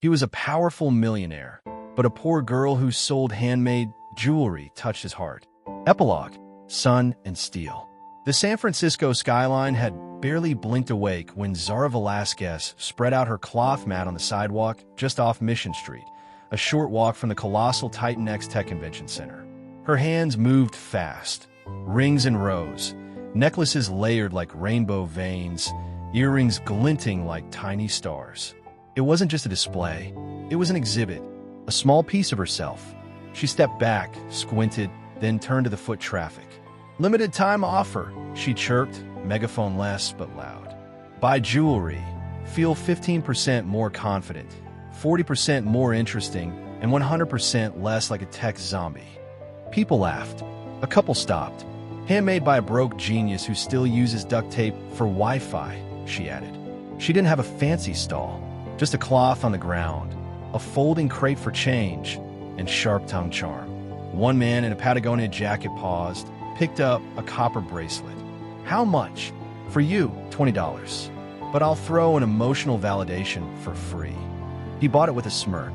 He was a powerful millionaire, but a poor girl who sold handmade jewelry touched his heart. Epilogue, Sun and Steel. The San Francisco skyline had barely blinked awake when Zara Velasquez spread out her cloth mat on the sidewalk just off Mission Street, a short walk from the colossal Titan X Tech Convention Center. Her hands moved fast, rings in rows, necklaces layered like rainbow veins, earrings glinting like tiny stars. It wasn't just a display, it was an exhibit, a small piece of herself. She stepped back, squinted, then turned to the foot traffic. "Limited time offer," she chirped, megaphone-less but loud. "Buy jewelry. Feel 15% more confident, 40% more interesting, and 100% less like a tech zombie." People laughed. A couple stopped. "Handmade by a broke genius who still uses duct tape for Wi-Fi," she added. She didn't have a fancy stall, just a cloth on the ground, a folding crate for change, and sharp-tongued charm. One man in a Patagonia jacket paused, picked up a copper bracelet. "How much?" "For you, $20. But I'll throw an emotional validation for free." He bought it with a smirk.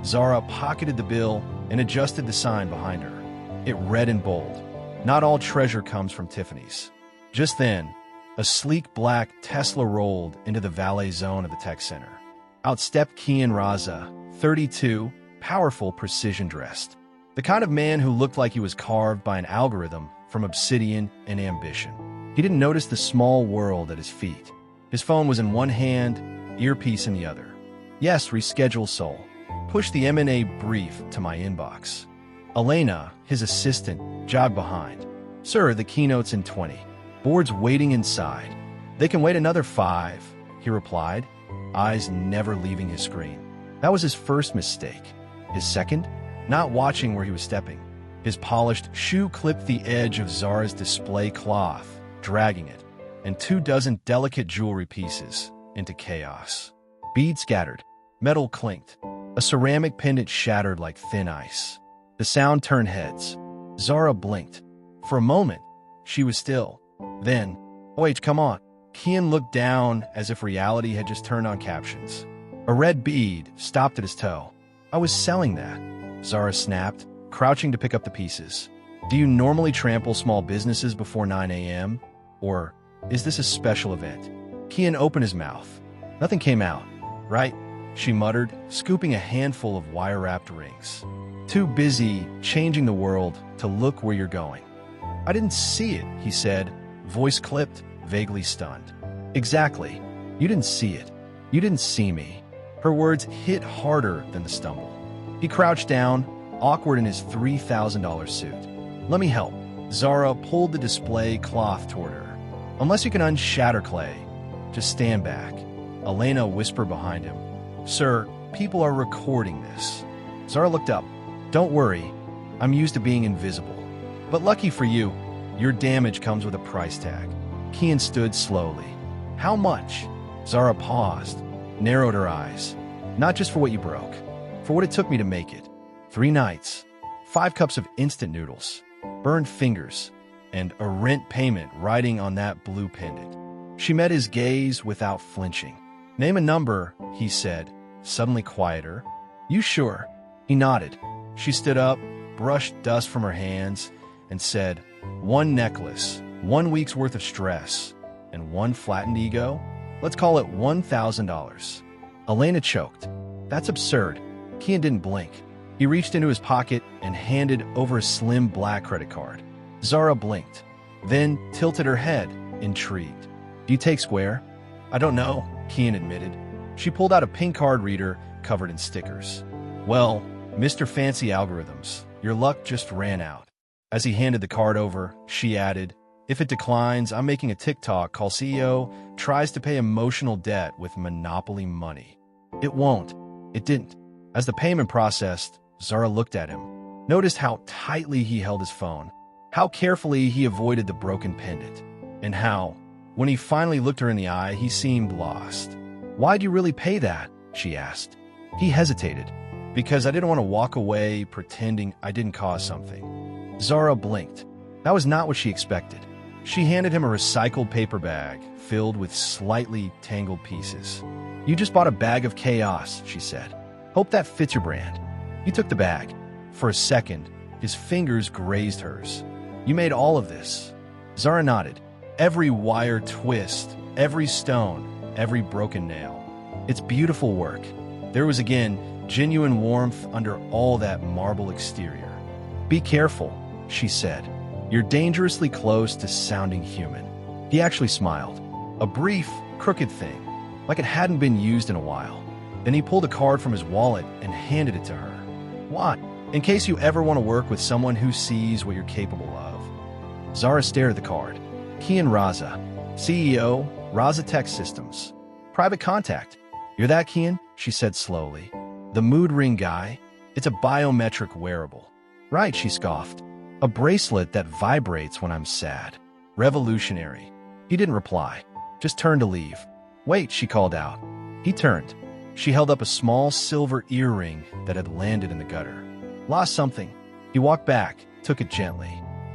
Zara pocketed the bill and adjusted the sign behind her. It read in bold, "Not all treasure comes from Tiffany's." Just then, a sleek black Tesla rolled into the valet zone of the tech center. Out stepped Kian Raza, 32, powerful, precision-dressed. The kind of man who looked like he was carved by an algorithm from obsidian and ambition. He didn't notice the small world at his feet. His phone was in one hand, earpiece in the other. "Yes, reschedule, Soul. Push the M&A brief to my inbox." Elena, his assistant, jogged behind. "Sir, the keynote's in 20. Board's waiting inside." "They can wait another 5, he replied, eyes never leaving his screen. That was his first mistake. His second? Not watching where he was stepping. His polished shoe clipped the edge of Zara's display cloth, dragging it, and 24 delicate jewelry pieces into chaos. Beads scattered, metal clinked, a ceramic pendant shattered like thin ice. The sound turned heads. Zara blinked. For a moment, she was still. Then, "Wait, come on." Kian looked down as if reality had just turned on captions. A red bead stopped at his toe. "I was selling that," Zara snapped, crouching to pick up the pieces. "Do you normally trample small businesses before 9 a.m.? Or is this a special event?" Kian opened his mouth. Nothing came out. "Right," she muttered, scooping a handful of wire-wrapped rings. "Too busy changing the world to look where you're going." "I didn't see it," he said, voice clipped, vaguely stunned. "Exactly. You didn't see it. You didn't see me." Her words hit harder than the stumble. He crouched down, awkward in his $3,000 suit. "Let me help." Zara pulled the display cloth toward her. "Unless you can unshatter clay, just stand back." Elena whispered behind him. "Sir, people are recording this." Zara looked up. "Don't worry, I'm used to being invisible. But lucky for you, your damage comes with a price tag." Kian stood slowly. "How much?" Zara paused, narrowed her eyes. "Not just for what you broke, for what it took me to make it. 3 nights, 5 cups of instant noodles, burned fingers, and a rent payment riding on that blue pendant." She met his gaze without flinching. "Name a number," he said, suddenly quieter. "You sure?" He nodded. She stood up, brushed dust from her hands, and said, "1 necklace, 1 week's worth of stress, and 1 flattened ego? Let's call it $1,000. Elena choked. "That's absurd." Kian didn't blink. He reached into his pocket and handed over a slim black credit card. Zara blinked, then tilted her head, intrigued. "Do you take Square?" "I don't know," Kian admitted. She pulled out a pink card reader covered in stickers. "Well, Mr. Fancy Algorithms, your luck just ran out." As he handed the card over, she added, "If it declines, I'm making a TikTok called CEO tries to pay emotional debt with monopoly money." "It won't." It didn't. As the payment processed, Zara looked at him, noticed how tightly he held his phone, how carefully he avoided the broken pendant, and how, when he finally looked her in the eye, he seemed lost. "Why'd you really pay that?" she asked. He hesitated. "Because I didn't want to walk away pretending I didn't cause something." Zara blinked. That was not what she expected. She handed him a recycled paper bag filled with slightly tangled pieces. "You just bought a bag of chaos," she said. Hope that fits your brand. He took the bag. For a second, his fingers grazed hers. You made all of this. Zara nodded. Every wire twist, every stone, every broken nail. It's beautiful work. There was again genuine warmth under all that marble exterior. Be careful, she said. You're dangerously close to sounding human. He actually smiled. A brief, crooked thing, like it hadn't been used in a while. Then he pulled a card from his wallet and handed it to her. What? In case you ever want to work with someone who sees what you're capable of. Zara stared at the card. Kian Raza, CEO, Raza Tech Systems. Private contact. You're that Kian? She said slowly. The mood ring guy? It's a biometric wearable. Right, she scoffed. A bracelet that vibrates when I'm sad. Revolutionary. He didn't reply, just turned to leave. Wait, she called out. He turned. She held up a small silver earring that had landed in the gutter. Lost something. He walked back, took it gently.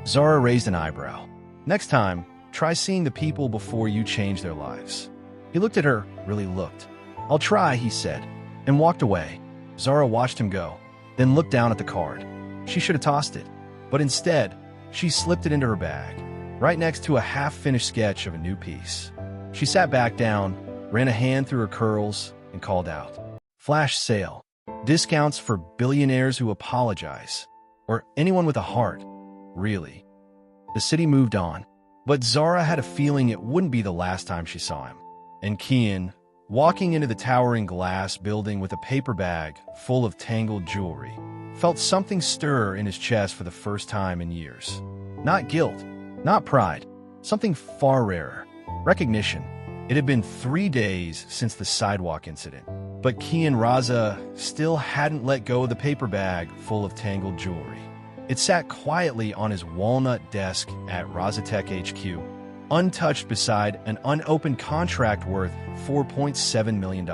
Zara raised an eyebrow. Next time, try seeing the people before you change their lives. He looked at her, really looked. I'll try, he said, and walked away. Zara watched him go, then looked down at the card. She should have tossed it, but instead, she slipped it into her bag, right next to a half-finished sketch of a new piece. She sat back down, ran a hand through her curls, and called out, Flash sale. Discounts for billionaires who apologize. Or anyone with a heart. Really. The city moved on, but Zara had a feeling it wouldn't be the last time she saw him. And Kian, walking into the towering glass building with a paper bag full of tangled jewelry, felt something stir in his chest for the first time in years. Not guilt, not pride, something far rarer. Recognition. It had been 3 days since the sidewalk incident, but Kian Raza still hadn't let go of the paper bag full of tangled jewelry. It sat quietly on his walnut desk at Razatech HQ, untouched beside an unopened contract worth $4.7 million.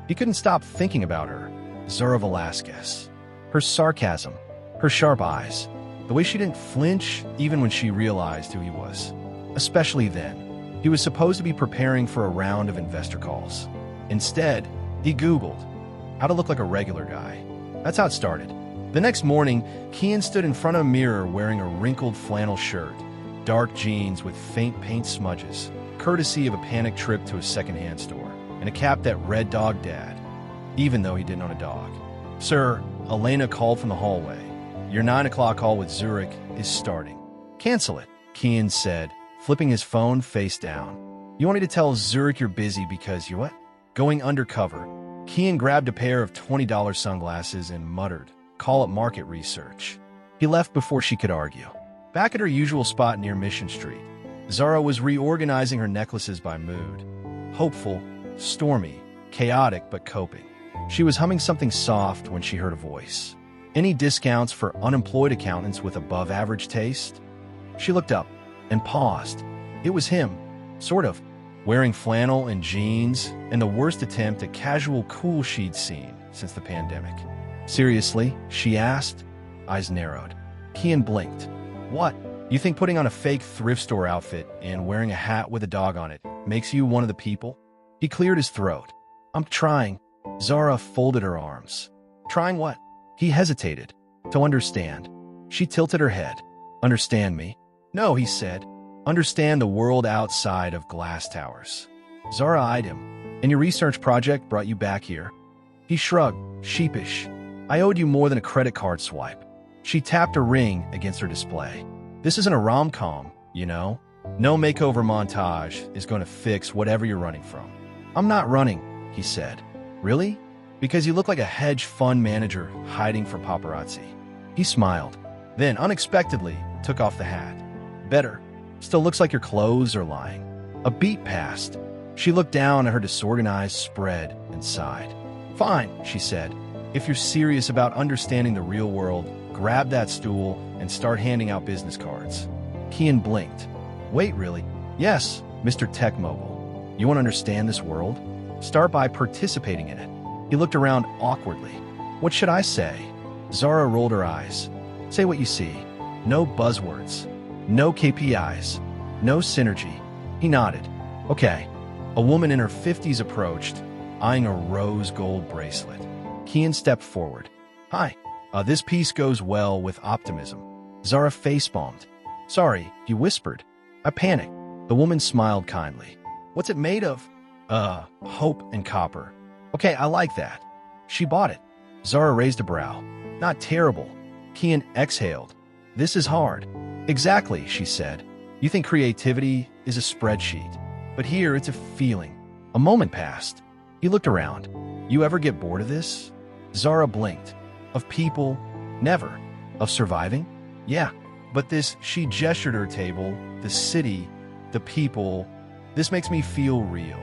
He couldn't stop thinking about her, Zara Velasquez. Her sarcasm, her sharp eyes, the way she didn't flinch even when she realized who he was. Especially then, he was supposed to be preparing for a round of investor calls. Instead, he Googled how to look like a regular guy. That's how it started. The next morning, Kian stood in front of a mirror wearing a wrinkled flannel shirt, dark jeans with faint paint smudges, courtesy of a panic trip to a secondhand store, and a cap that read Dog Dad, even though he didn't own a dog. Sir, Elena called from the hallway. Your 9 o'clock call with Zurich is starting. Cancel it, Kian said, flipping his phone face down. You want me to tell Zurich you're busy because you're what? Going undercover. Kian grabbed a pair of $20 sunglasses and muttered, call it market research. He left before she could argue. Back at her usual spot near Mission Street, Zara was reorganizing her necklaces by mood. Hopeful, stormy, chaotic, but coping. She was humming something soft when she heard a voice. Any discounts for unemployed accountants with above-average taste? She looked up and paused. It was him, sort of, wearing flannel and jeans and the worst attempt at casual cool she'd seen since the pandemic. Seriously? She asked. Eyes narrowed. Kian blinked. What? You think putting on a fake thrift store outfit and wearing a hat with a dog on it makes you one of the people? He cleared his throat. I'm trying. Zara folded her arms. Trying what? He hesitated. To understand. She tilted her head. Understand me? No, he said. Understand the world outside of glass towers. Zara eyed him. And your research project brought you back here? He shrugged, sheepish. I owed you more than a credit card swipe. She tapped a ring against her display. This isn't a rom-com, you know? No makeover montage is going to fix whatever you're running from. I'm not running, he said. Really? Because you look like a hedge fund manager hiding from paparazzi. He smiled, then unexpectedly took off the hat. Better. Still looks like your clothes are lying. A beat passed. She looked down at her disorganized spread and sighed. Fine, she said. If you're serious about understanding the real world, grab that stool and start handing out business cards. Kian blinked. Wait, really? Yes, Mr. Tech Mogul. You want to understand this world? Start by participating in it. He looked around awkwardly. What should I say? Zara rolled her eyes. Say what you see. No buzzwords. No KPIs. No synergy. He nodded. Okay. A woman in her 50s approached, eyeing a rose gold bracelet. Kian stepped forward. Hi. This piece goes well with optimism. Zara face-palmed. Sorry, you whispered. I panicked. The woman smiled kindly. What's it made of? Hope and copper. Okay, I like that. She bought it. Zara raised a brow. Not terrible. Kian exhaled. This is hard. Exactly, she said. You think creativity is a spreadsheet, but here it's a feeling. A moment passed. He looked around. You ever get bored of this? Zara blinked. Of people? Never. Of surviving? Yeah. But this, she gestured her table, the city, the people. This makes me feel real.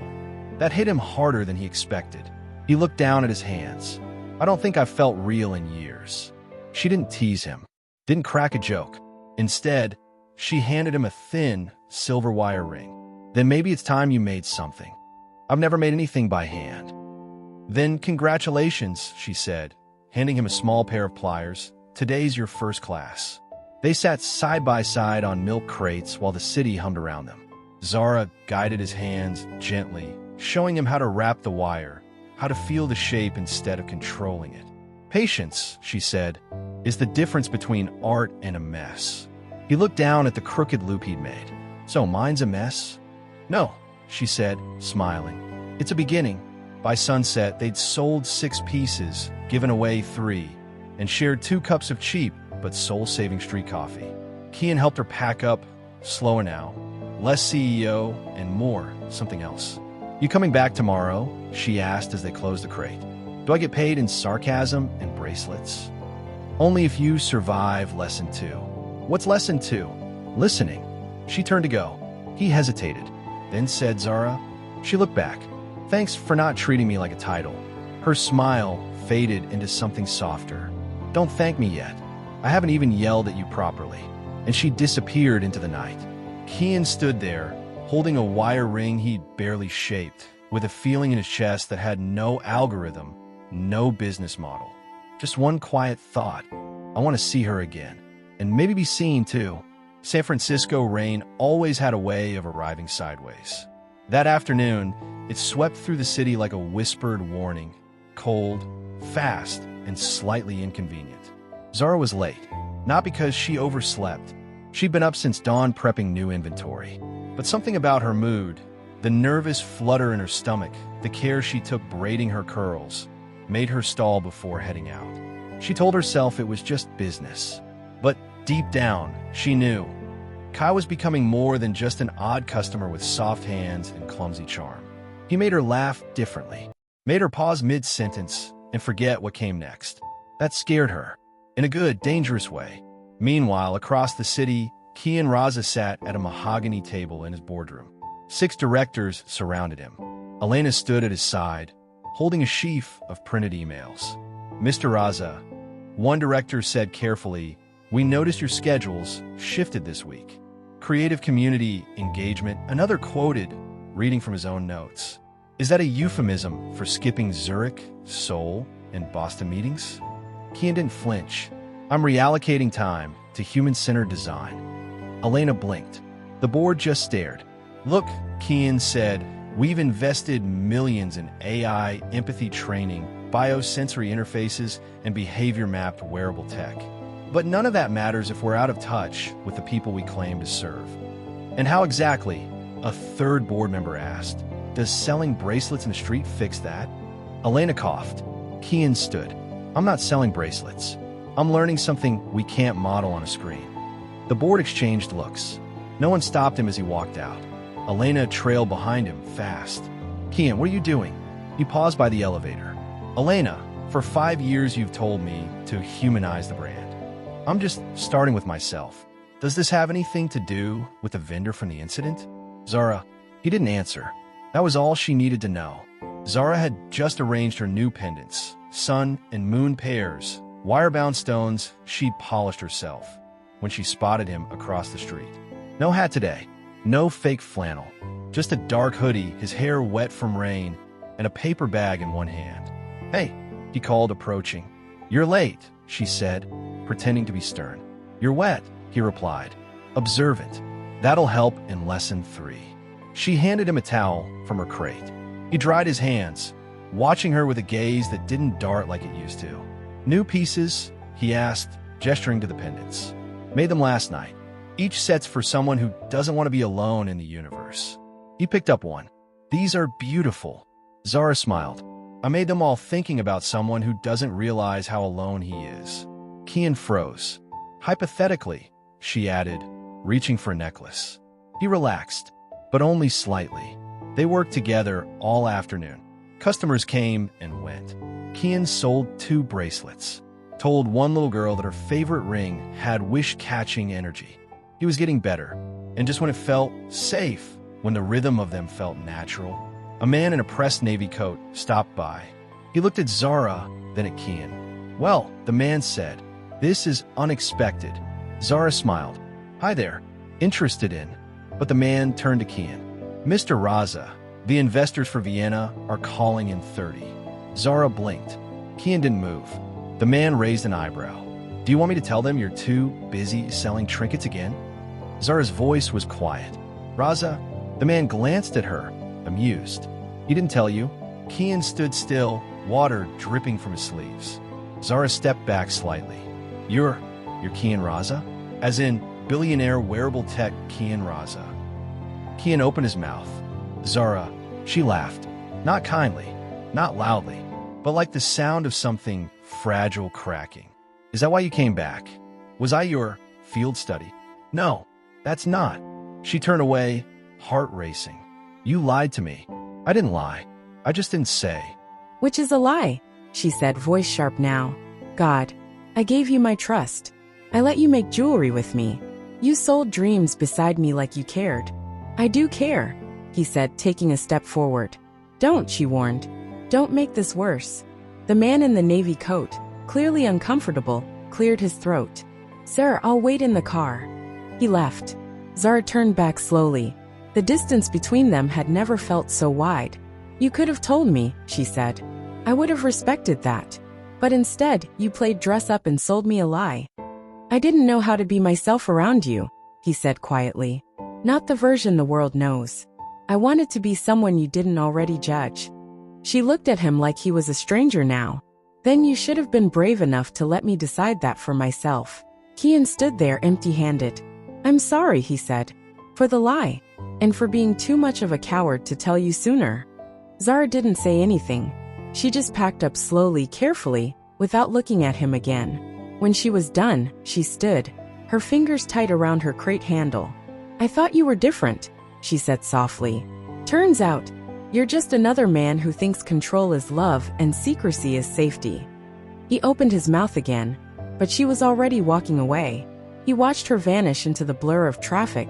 That hit him harder than he expected. He looked down at his hands. I don't think I've felt real in years. She didn't tease him, didn't crack a joke. Instead, she handed him a thin, silver wire ring. Then maybe it's time you made something. I've never made anything by hand. Then congratulations, she said, handing him a small pair of pliers. Today's your first class. They sat side by side on milk crates while the city hummed around them. Zara guided his hands gently, showing him how to wrap the wire, how to feel the shape instead of controlling it. Patience, she said, is the difference between art and a mess. He looked down at the crooked loop he'd made. So mine's a mess? No, she said, smiling. It's a beginning. By sunset, they'd sold 6 pieces, given away 3, and shared 2 cups of cheap but soul-saving street coffee. Kian helped her pack up, slower now, less CEO, and more something else. You coming back tomorrow? She asked as they closed the crate. Do I get paid in sarcasm and bracelets? Only if you survive lesson 2. What's lesson 2? Listening. She turned to go. He hesitated, then said, Zara. She looked back. Thanks for not treating me like a title. Her smile faded into something softer. Don't thank me yet. I haven't even yelled at you properly. And she disappeared into the night. Kian stood there, holding a wire ring he'd barely shaped, with a feeling in his chest that had no algorithm, no business model. Just one quiet thought. I want to see her again. And maybe be seen, too. San Francisco rain always had a way of arriving sideways. That afternoon, it swept through the city like a whispered warning. Cold, fast, and slightly inconvenient. Zara was late, not because she overslept. She'd been up since dawn prepping new inventory. But something about her mood, the nervous flutter in her stomach, the care she took braiding her curls, made her stall before heading out. She told herself it was just business. But deep down, she knew. Kai was becoming more than just an odd customer with soft hands and clumsy charm. He made her laugh differently, made her pause mid-sentence and forget what came next. That scared her, in a good, dangerous way. Meanwhile, across the city, Kian Raza sat at a mahogany table in his boardroom. 6 directors surrounded him. Elena stood at his side, holding a sheaf of printed emails. Mr. Raza, one director said carefully, we noticed your schedules shifted this week. Creative community engagement, another quoted, reading from his own notes. Is that a euphemism for skipping Zurich, Seoul, and Boston meetings? Kian didn't flinch. I'm reallocating time to human-centered design. Elena blinked. The board just stared. Look, Kian said, we've invested millions in AI, empathy training, biosensory interfaces, and behavior-mapped wearable tech. But none of that matters if we're out of touch with the people we claim to serve. And how exactly? A third board member asked. Does selling bracelets in the street fix that? Elena coughed. Kian stood. I'm not selling bracelets. I'm learning something we can't model on a screen. The board exchanged looks. No one stopped him as he walked out. Elena trailed behind him, fast. Kian, what are you doing? He paused by the elevator. Elena, for 5 years you've told me to humanize the brand. I'm just starting with myself. Does this have anything to do with the vendor from the incident? Zara, he didn't answer. That was all she needed to know. Zara had just arranged her new pendants, sun and moon pairs, wire-bound stones she'd polished herself when she spotted him across the street. No hat today, no fake flannel, just a dark hoodie, his hair wet from rain, and a paper bag in one hand. Hey, he called, approaching. You're late, she said, pretending to be stern. You're wet, he replied, observant. That'll help in lesson 3. She handed him a towel from her crate. He dried his hands, watching her with a gaze that didn't dart like it used to. "New pieces?" he asked, gesturing to the pendants. "Made them last night. Each set's for someone who doesn't want to be alone in the universe." He picked up one. "These are beautiful." Zara smiled. "I made them all thinking about someone who doesn't realize how alone he is." Kian froze. "Hypothetically," she added, reaching for a necklace. He relaxed, but only slightly. They worked together all afternoon. Customers came and went. Kian sold 2 bracelets, told one little girl that her favorite ring had wish-catching energy. He was getting better, and just when it felt safe, when the rhythm of them felt natural, a man in a pressed navy coat stopped by. He looked at Zara, then at Kian. "Well," the man said, "this is unexpected." Zara smiled. "Hi there. Interested in?" But the man turned to Kian. "Mr. Raza, the investors for Vienna are calling in 30. Zara blinked. Kian didn't move. The man raised an eyebrow. "Do you want me to tell them you're too busy selling trinkets again?" Zara's voice was quiet. "Raza?" The man glanced at her, amused. "He didn't tell you." Kian stood still, water dripping from his sleeves. Zara stepped back slightly. You're Kian Raza? As in, billionaire wearable tech Kian Raza." Kian opened his mouth. "Zara," she laughed. Not kindly, not loudly, but like the sound of something fragile cracking. "Is that why you came back? Was I your field study?" "No, that's not." She turned away, heart racing. "You lied to me." "I didn't lie. I just didn't say." "Which is a lie," she said, voice sharp now. "God, I gave you my trust. I let you make jewelry with me. You sold dreams beside me like you cared." "I do care," he said, taking a step forward. "Don't," she warned. "Don't make this worse." The man in the navy coat, clearly uncomfortable, cleared his throat. "Sir, I'll wait in the car." He left. Zara turned back slowly. The distance between them had never felt so wide. "You could have told me," she said. "I would have respected that. But instead, you played dress up and sold me a lie." "I didn't know how to be myself around you," he said quietly. "Not the version the world knows. I wanted to be someone you didn't already judge." She looked at him like he was a stranger now. "Then you should have been brave enough to let me decide that for myself." Kian stood there empty-handed. "I'm sorry," he said, "for the lie, and for being too much of a coward to tell you sooner." Zara didn't say anything. She just packed up slowly, carefully, without looking at him again. When she was done, she stood, her fingers tight around her crate handle. "I thought you were different," she said softly. "Turns out, you're just another man who thinks control is love and secrecy is safety." He opened his mouth again, but she was already walking away. He watched her vanish into the blur of traffic,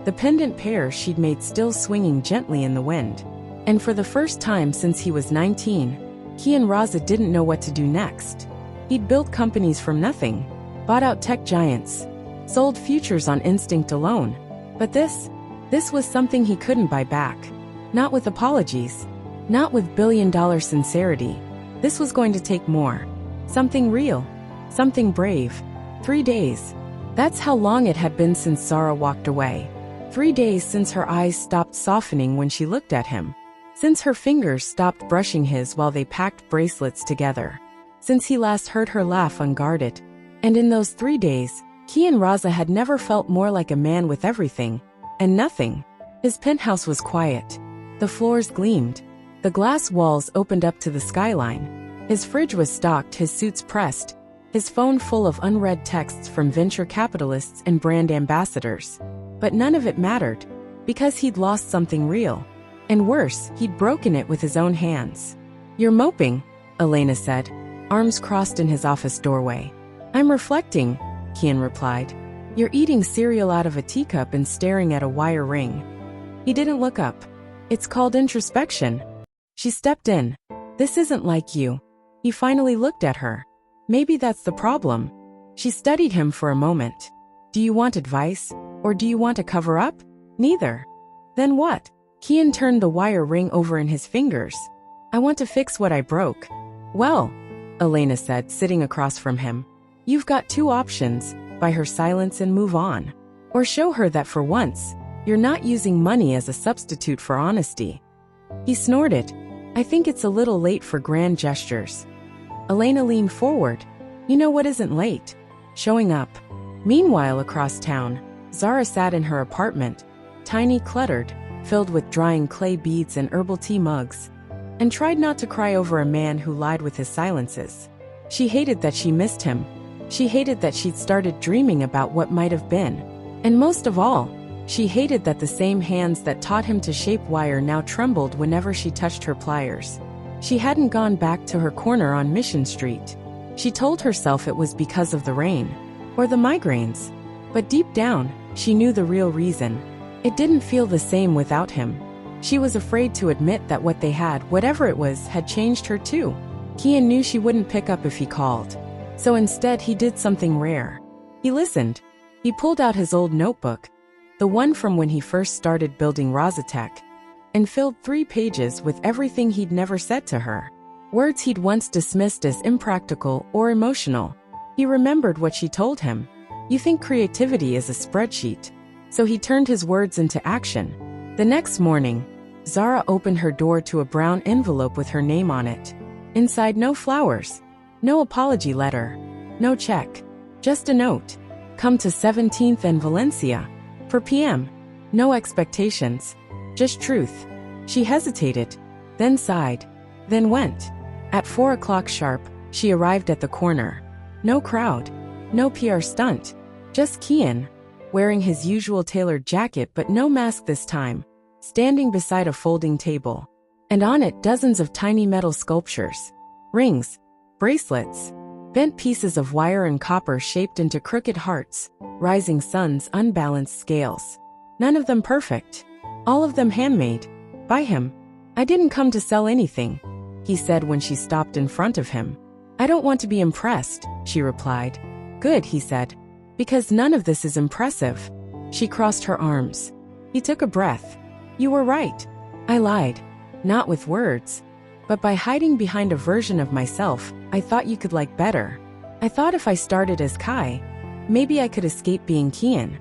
the pendant pair she'd made still swinging gently in the wind. And for the first time since he was 19, Kian Raza didn't know what to do next. He'd built companies from nothing, bought out tech giants, sold futures on instinct alone. But this was something he couldn't buy back. Not with apologies, not with billion-dollar sincerity. This was going to take more. Something real, something brave. 3 days. That's how long it had been since Zara walked away. 3 days since her eyes stopped softening when she looked at him. Since her fingers stopped brushing his while they packed bracelets together. Since he last heard her laugh unguarded. And in those 3 days, Kian Raza had never felt more like a man with everything and nothing. His penthouse was quiet. The floors gleamed. The glass walls opened up to the skyline. His fridge was stocked, his suits pressed, his phone full of unread texts from venture capitalists and brand ambassadors. But none of it mattered, because he'd lost something real. And worse, he'd broken it with his own hands. "You're moping," Elena said, arms crossed in his office doorway. "I'm reflecting," Kian replied. "You're eating cereal out of a teacup and staring at a wire ring." He didn't look up. "It's called introspection." She stepped in. "This isn't like you." He finally looked at her. Maybe that's the problem. She studied him for a moment. "Do you want advice? Or do you want to cover up?" "Neither." "Then what?" Kian turned the wire ring over in his fingers. "I want to fix what I broke." "Well," Elena said, sitting across from him, "you've got 2 options, buy her silence and move on. Or show her that for once, you're not using money as a substitute for honesty." He snorted. I think it's a little late for grand gestures. Elena leaned forward. You know what isn't late? Showing up. Meanwhile, across town, Zara sat in her apartment, tiny, cluttered, filled with drying clay beads and herbal tea mugs, and tried not to cry over a man who lied with his silences. She hated that she missed him. She hated that she'd started dreaming about what might have been. And most of all, she hated that the same hands that taught him to shape wire now trembled whenever she touched her pliers. She hadn't gone back to her corner on Mission Street. She told herself it was because of the rain, or the migraines. But deep down, she knew the real reason. It didn't feel the same without him. She was afraid to admit that what they had, whatever it was, had changed her too. Kian knew she wouldn't pick up if he called. So instead he did something rare. He listened. He pulled out his old notebook, the one from when he first started building Rozatech, and filled 3 pages with everything he'd never said to her. Words he'd once dismissed as impractical or emotional. He remembered what she told him. You think creativity is a spreadsheet. So he turned his words into action. The next morning, Zara opened her door to a brown envelope with her name on it. Inside, no flowers, no apology letter, no check, just a note. Come to 17th and Valencia. For PM. No expectations, just truth. She hesitated, then sighed, then went. At 4 o'clock sharp, she arrived at the corner. No crowd, no PR stunt, just Kian, wearing his usual tailored jacket but no mask this time, standing beside a folding table. And on it dozens of tiny metal sculptures. Rings, bracelets, bent pieces of wire and copper shaped into crooked hearts, rising suns, unbalanced scales. None of them perfect. All of them handmade. By him. I didn't come to sell anything, he said when she stopped in front of him. I don't want to be impressed, she replied. Good, he said. Because none of this is impressive. She crossed her arms. He took a breath. You were right. I lied. Not with words. But by hiding behind a version of myself, I thought you could like better. I thought if I started as Kai, maybe I could escape being Kian.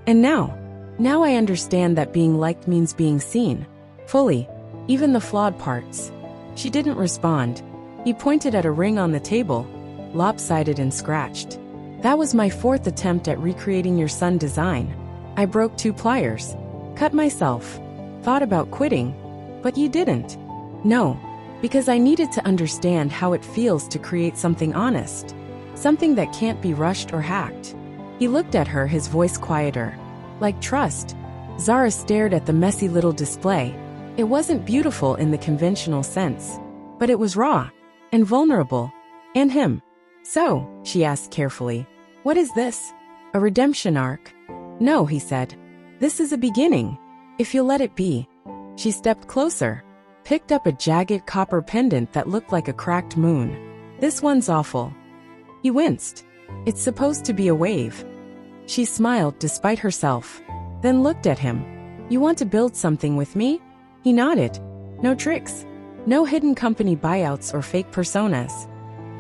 And now I understand that being liked means being seen. Fully. Even the flawed parts. She didn't respond. He pointed at a ring on the table, lopsided and scratched. That was my 4th attempt at recreating your sun design. I broke 2 pliers. Cut myself. Thought about quitting. But you didn't. No. Because I needed to understand how it feels to create something honest. Something that can't be rushed or hacked. He looked at her, his voice quieter. Like trust. Zara stared at the messy little display. It wasn't beautiful in the conventional sense. But it was raw. And vulnerable. And him. So, she asked carefully, what is this? A redemption arc? No, he said. This is a beginning. If you'll let it be. She stepped closer. Picked up a jagged copper pendant that looked like a cracked moon. This one's awful. He winced. It's supposed to be a wave. She smiled despite herself. Then looked at him. You want to build something with me? He nodded. No tricks. No hidden company buyouts or fake personas.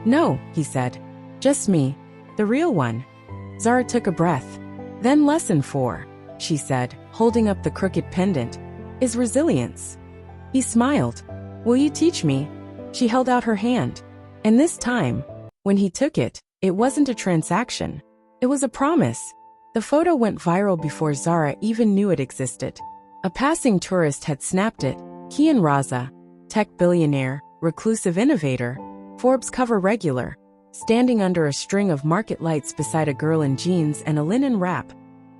No, he said. Just me. The real one. Zara took a breath. Then lesson 4, she said, holding up the crooked pendant, is resilience. He smiled. Will you teach me? She held out her hand. And this time, when he took it, it wasn't a transaction. It was a promise. The photo went viral before Zara even knew it existed. A passing tourist had snapped it. Kian Raza, tech billionaire, reclusive innovator, Forbes cover regular, standing under a string of market lights beside a girl in jeans and a linen wrap,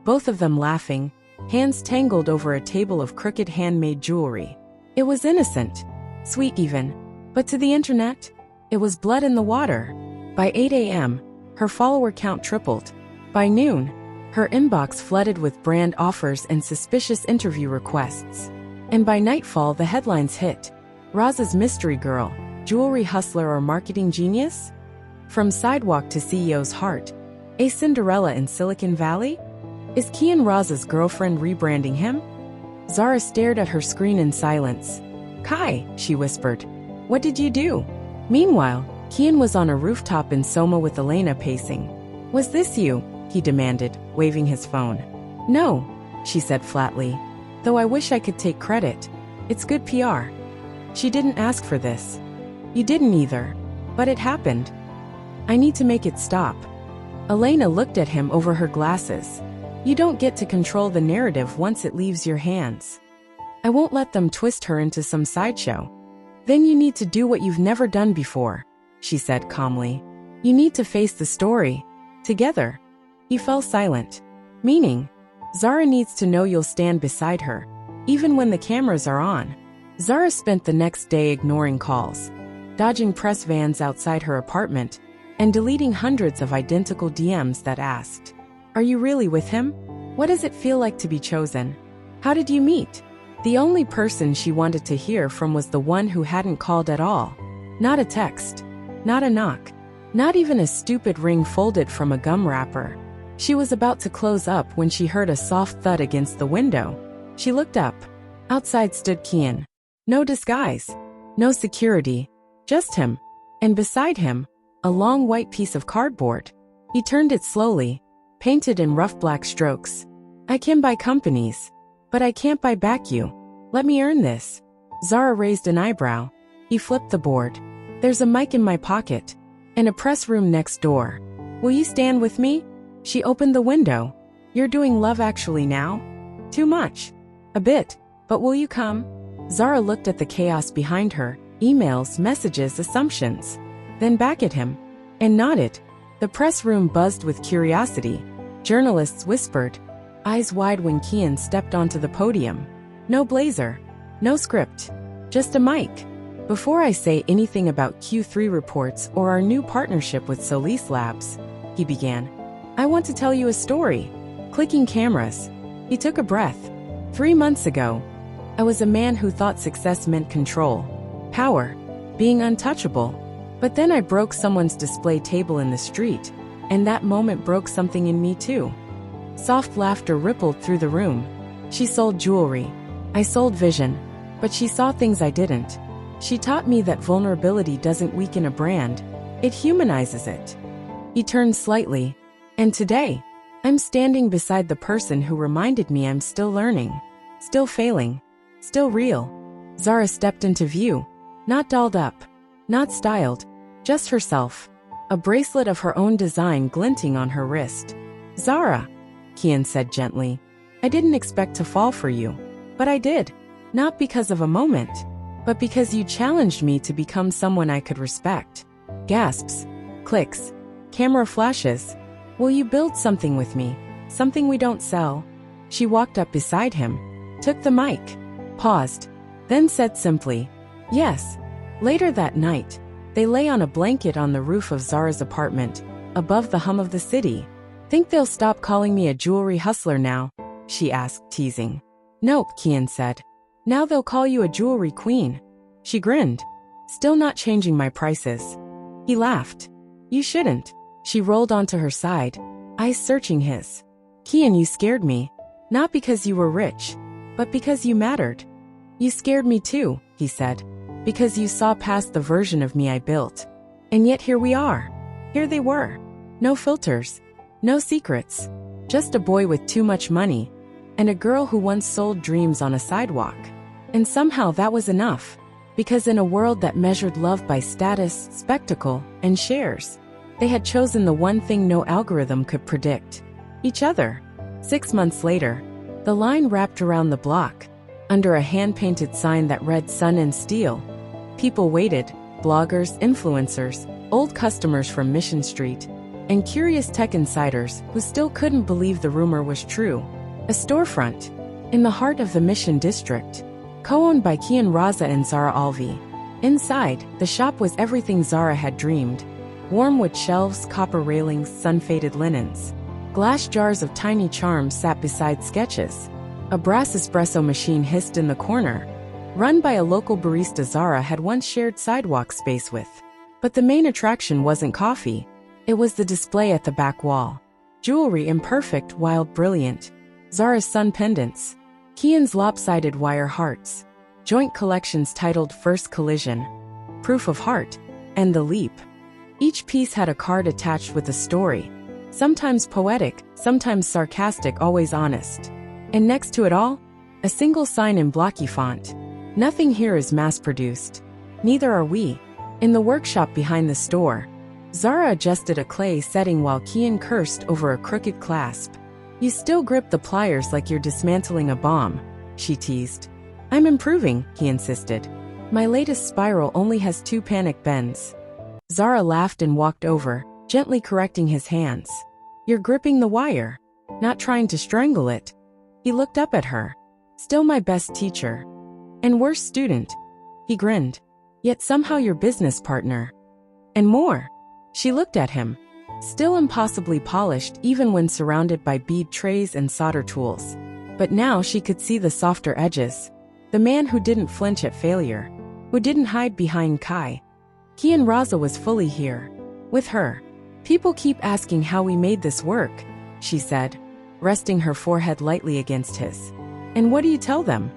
both of them laughing, hands tangled over a table of crooked handmade jewelry. It was innocent, sweet even, but to the internet, it was blood in the water. By 8 a.m., her follower count tripled. By noon, her inbox flooded with brand offers and suspicious interview requests. And by nightfall, the headlines hit. Raza's mystery girl, jewelry hustler or marketing genius? From sidewalk to CEO's heart. A Cinderella in Silicon Valley? Is Kian Raza's girlfriend rebranding him? Zara stared at her screen in silence. Kai, she whispered. What did you do? Meanwhile, Kian was on a rooftop in Soma with Elena pacing. Was this you? He demanded, waving his phone. No, she said flatly. Though I wish I could take credit. It's good PR. She didn't ask for this. You didn't either. But it happened. I need to make it stop. Elena looked at him over her glasses. You don't get to control the narrative once it leaves your hands. I won't let them twist her into some sideshow. Then you need to do what you've never done before, she said calmly. You need to face the story. Together. He fell silent. Meaning, Zara needs to know you'll stand beside her, even when the cameras are on. Zara spent the next day ignoring calls, dodging press vans outside her apartment, and deleting hundreds of identical DMs that asked, "Are you really with him? What does it feel like to be chosen? How did you meet?" The only person she wanted to hear from was the one who hadn't called at all. Not a text. Not a knock. Not even a stupid ring folded from a gum wrapper. She was about to close up when she heard a soft thud against the window. She looked up. Outside stood Kian. No disguise. No security. Just him. And beside him, a long white piece of cardboard. He turned it slowly, painted in rough black strokes. I can buy companies, but I can't buy back you. Let me earn this. Zara raised an eyebrow. He flipped the board. There's a mic in my pocket, and a press room next door. Will you stand with me? She opened the window. You're doing Love Actually now? Too much. A bit, but will you come? Zara looked at the chaos behind her, emails, messages, assumptions. Then back at him, and nodded. The press room buzzed with curiosity. Journalists whispered, eyes wide when Kian stepped onto the podium. No blazer. No script. Just a mic. Before I say anything about Q3 reports or our new partnership with Solis Labs, he began, I want to tell you a story. Clicking cameras. He took a breath. 3 months ago, I was a man who thought success meant control, power, being untouchable. But then I broke someone's display table in the street, and that moment broke something in me too. Soft laughter rippled through the room. She sold jewelry. I sold vision. But she saw things I didn't. She taught me that vulnerability doesn't weaken a brand, it humanizes it. He turned slightly. And today, I'm standing beside the person who reminded me I'm still learning, still failing, still real. Zara stepped into view, not dolled up, not styled, just herself, a bracelet of her own design glinting on her wrist. Zara, Kian said gently, I didn't expect to fall for you, but I did, not because of a moment, but because you challenged me to become someone I could respect. Gasps, clicks, camera flashes. Will you build something with me? Something we don't sell? She walked up beside him, took the mic, paused, then said simply, yes. Later that night, they lay on a blanket on the roof of Zara's apartment, above the hum of the city. Think they'll stop calling me a jewelry hustler now? She asked, teasing. Nope, Kian said. Now they'll call you a jewelry queen. She grinned. Still not changing my prices. He laughed. You shouldn't. She rolled onto her side, eyes searching his. Kian, you scared me. Not because you were rich, but because you mattered. You scared me too, he said, because you saw past the version of me I built. And yet here we are. Here they were. No filters. No secrets. Just a boy with too much money, and a girl who once sold dreams on a sidewalk. And somehow that was enough, because in a world that measured love by status, spectacle, and shares, they had chosen the one thing no algorithm could predict. Each other. 6 months later, the line wrapped around the block, under a hand-painted sign that read Sun and Steel. People waited, bloggers, influencers, old customers from Mission Street, and curious tech insiders who still couldn't believe the rumor was true. A storefront, in the heart of the Mission District, co-owned by Kian Raza and Zara Alvi. Inside, the shop was everything Zara had dreamed. Warm wood shelves, copper railings, sun-faded linens. Glass jars of tiny charms sat beside sketches. A brass espresso machine hissed in the corner, run by a local barista Zara had once shared sidewalk space with. But the main attraction wasn't coffee. It was the display at the back wall. Jewelry imperfect while brilliant. Zara's sun pendants. Kian's lopsided wire hearts. Joint collections titled First Collision, Proof of Heart, and The Leap. Each piece had a card attached with a story. Sometimes poetic, sometimes sarcastic, always honest. And next to it all, a single sign in blocky font. Nothing here is mass-produced. Neither are we. In the workshop behind the store, Zara adjusted a clay setting while Kian cursed over a crooked clasp. You still grip the pliers like you're dismantling a bomb, she teased. I'm improving, he insisted. My latest spiral only has 2 panic bends. Zara laughed and walked over, gently correcting his hands. You're gripping the wire, not trying to strangle it. He looked up at her. Still my best teacher. And worst student. He grinned. Yet somehow your business partner. And more. She looked at him. Still impossibly polished even when surrounded by bead trays and solder tools. But now she could see the softer edges. The man who didn't flinch at failure. Who didn't hide behind Kai. Kian Raza was fully here. With her. People keep asking how we made this work, she said, resting her forehead lightly against his. And what do you tell them?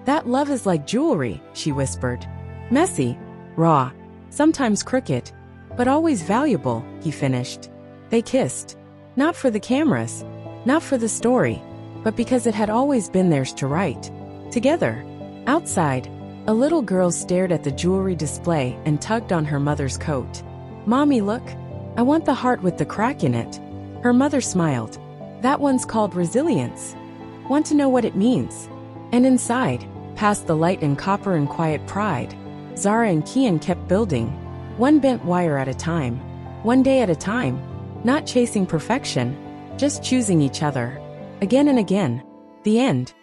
That love is like jewelry, she whispered. Messy, raw, sometimes crooked, but always valuable, he finished. They kissed. Not for the cameras, not for the story, but because it had always been theirs to write. Together. Outside, a little girl stared at the jewelry display and tugged on her mother's coat. Mommy, look. I want the heart with the crack in it. Her mother smiled. That one's called resilience. Want to know what it means? And inside, past the light and copper and quiet pride, Zara and Kian kept building. One bent wire at a time. One day at a time. Not chasing perfection, just choosing each other. Again and again. The end.